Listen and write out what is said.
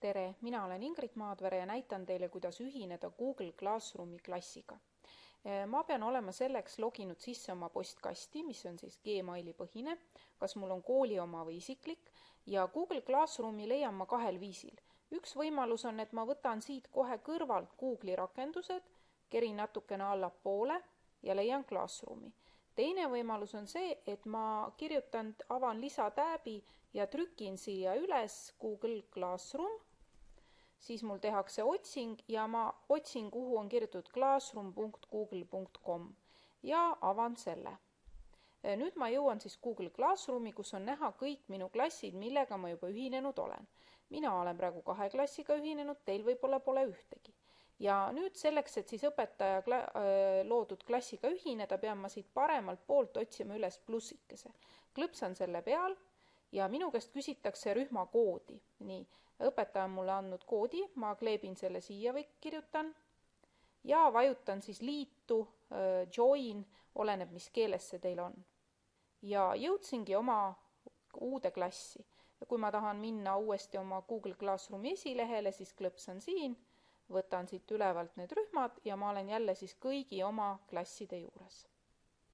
Tere, mina olen Ingrid Maadvere ja näitan teile, kuidas ühineda Google Classroomi klassiga. Ma pean olema selleks loginud sisse oma postkasti, mis on siis Gmaili põhine, kas mul on kooli oma või isiklik, ja Google Classroomi leian ma kahel viisil. Üks võimalus on, et ma võtan siit kohe kõrvalt Google'i rakendused, kerin natukene allapoole ja leian Classroomi. Teine võimalus on see, et ma avan lisatääbi ja trükin siia üles Google Classroom, siis mul tehakse otsing ja ma otsin, kuhu on kirjutatud classroom.google.com ja avan selle. Nüüd ma jõuan siis Google Classroomi, kus on näha kõik minu klassid, millega ma juba ühinenud olen. Mina olen praegu 2 klassiga ühinenud, teil võib-olla pole ühtegi. Ja nüüd selleks, et siis õpetaja loodud klassiga ühineda, pean ma siit paremalt poolt otsima üles plussikese. Klõpsan selle peal ja minu käest küsitakse rühmakoodi. Nii, õpetaja on mulle andnud koodi, ma kleebin selle siia või kirjutan ja vajutan siis liitu, join, oleneb mis keeles see teil on. Ja jõudsingi oma uude klassi. Ja kui ma tahan minna uuesti oma Google Classroomi esilehele, siis klõpsan siin, võtan siit ülevalt need rühmad ja ma olen jälle siis kõigi oma klasside juures.